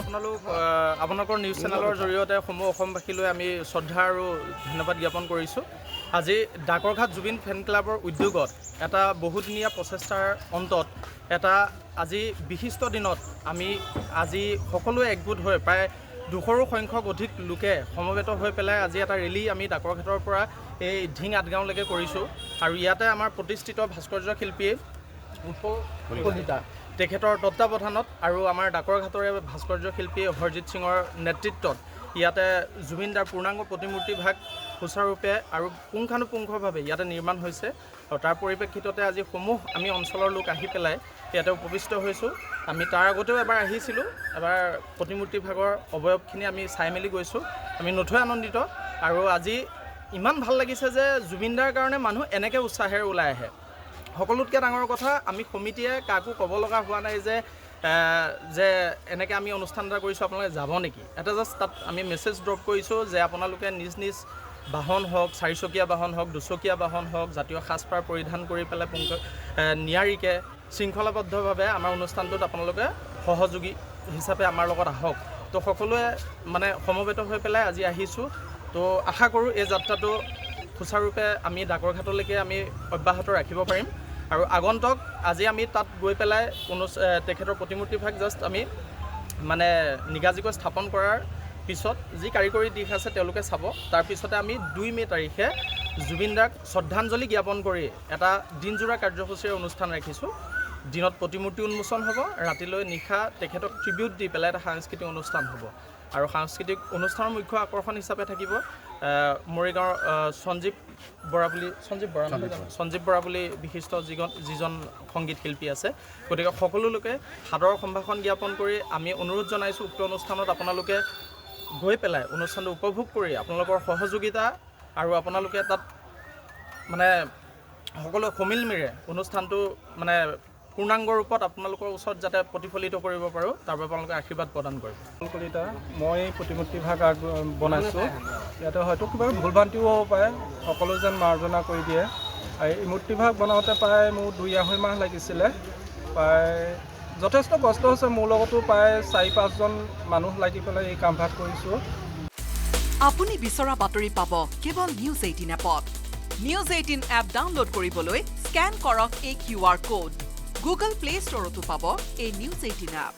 আপোনালোকৰ নিউজ চেনেলৰ জৰিয়তে সমূহ অসমবাসীলৈ আমি শ্ৰদ্ধা আৰু ধন্যবাদ জ্ঞাপন কৰিছোঁ। আজি ডাকৰঘাট জুবিন ফেন ক্লাবৰ উদ্যোগত এটা বহুদিনীয়া প্ৰচেষ্টাৰ অন্তত এটা আজি বিশিষ্ট দিনত আমি আজি সকলোৱে একগোট হৈ প্ৰায় 200ৰো সংখ্যক অধিক লোকে সমবেত হৈ পেলাই আজি এটা ৰেলী আমি ডাকৰঘাটৰ পৰা এই ঢিং আঠগাঁওলৈকে কৰিছোঁ। আৰু ইয়াতে আমাৰ প্ৰতিষ্ঠিত ভাস্কৰ্য শিল্পী কলিতা তেখেতৰ তত্বাৱধানত আৰু আমাৰ ডাকৰঘাটৰে ভাস্কৰ্য শিল্পী হৰজিৎ সিঙৰ নেতৃত্বত ইয়াতে জুবিনদাৰ পূৰ্ণাংগ প্ৰতিমূৰ্তি ভাগ সুচাৰুৰূপে আৰু পুংখানুপুংখভাৱে ইয়াতে নিৰ্মাণ হৈছে। আৰু তাৰ পৰিপ্ৰেক্ষিততে আজি সমূহ আমি অঞ্চলৰ লোক আহি পেলাই ইয়াতে উপবিষ্ট হৈছোঁ। আমি তাৰ আগতেও এবাৰ আহিছিলোঁ, এবাৰ প্ৰতিমূৰ্তি ভাগৰ অৱয়ৱখিনি আমি চাই মেলি গৈছোঁ। আমি নথৈ আনন্দিত আৰু আজি ইমান ভাল লাগিছে যে জুবিনদাৰ কাৰণে মানুহ এনেকৈ উৎসাহেৰে ওলাই আহে। সকলোতকৈ ডাঙৰ কথা, আমি সমিতিয়ে কাকো ক'ব লগা হোৱা নাই যে এনেকৈ আমি অনুষ্ঠান এটা কৰিছোঁ, আপোনালোকে যাব নেকি। এটা জাষ্ট তাত আমি মেছেজ ড্ৰপ কৰিছোঁ যে আপোনালোকে নিজ নিজ বাহন হওক, চাৰিচকীয়া বাহন হওক, দুচকীয়া বাহন হওক, জাতীয় সাজপাৰ পৰিধান কৰি পেলাই নিয়াৰিকৈ শৃংখলাবদ্ধভাৱে আমাৰ অনুষ্ঠানটোত আপোনালোকে সহযোগী হিচাপে আমাৰ লগত আহক। তো সকলোৱে মানে সমবেত হৈ পেলাই আজি আহিছোঁ। তো আশা কৰোঁ এই যাত্ৰাটো সুচাৰুৰূপে আমি ডাকৰঘাটলৈকে আমি অব্যাহত ৰাখিব পাৰিম। আৰু আগন্তুক আজি আমি তাত গৈ পেলাই তেখেতৰ প্ৰতিমূৰ্তি ভাগ জাষ্ট আমি মানে নিগাজিকৈ স্থাপন কৰাৰ পিছত যি কাৰিকৰী দিশ আছে তেওঁলোকে চাব। তাৰপিছতে আমি 2 মে' তাৰিখে জুবিনদাক শ্ৰদ্ধাঞ্জলি জ্ঞাপন কৰি এটা দিনজোৰা কাৰ্যসূচীৰ অনুষ্ঠান ৰাখিছোঁ। দিনত প্ৰতিমূৰ্তি উন্মোচন হ'ব, ৰাতিলৈ নিশা তেখেতক ট্ৰিবিউট দি পেলাই এটা সাংস্কৃতিক অনুষ্ঠান হ'ব। আৰু সাংস্কৃতিক অনুষ্ঠানৰ মুখ্য আকৰ্ষণ হিচাপে থাকিব মৰিগাঁৱৰ সঞ্জীৱ বৰা বুলি বিশিষ্ট যিজন সংগীত শিল্পী আছে। গতিকে সকলো লোকে সাদৰ সম্ভাষণ জ্ঞাপন কৰি আমি অনুৰোধ জনাইছোঁ উক্ত অনুষ্ঠানত আপোনালোকে গৈ পেলাই অনুষ্ঠানটো উপভোগ কৰি আপোনালোকৰ সহযোগিতা আৰু আপোনালোকে তাত মানে সকলো সমিলমিৰে অনুষ্ঠানটো মানে পূৰ্ণাংগ ৰূপত আপোনালোকৰ ওচৰত যাতে প্ৰতিফলিত কৰিব পাৰোঁ তাৰ বাবে আপোনালোকে আশীৰ্বাদ প্ৰদান কৰিব। কলিতা, মই প্ৰতিমূৰ্তি ভাগ বনাইছোঁ। ইয়াতে হয়তো কিবা ভুলভ্ৰান্তিও হ'ব পাৰে, সকলো যেন মাৰ্জনা কৰি দিয়ে। আৰু এই মূৰ্তি ভাগ বনাওঁতে প্ৰায় মোৰ 2-2.5 মাহ লাগিছিলে। প্ৰায় যথেষ্ট কষ্ট হৈছে, মোৰ লগতো প্ৰায় 4-5জন মানুহ লাগি পেলাই এই কামভাগ কৰিছোঁ। আপুনি বিচৰা বাতৰি পাব কেৱল নিউজ 18 এপত। নিউজ 18 এপ ডাউনলোড কৰিবলৈ স্কেন কৰক এই QR কোড। গুগল প্লে ষ্টৰতো পাব এই নিউজ 18 এপ।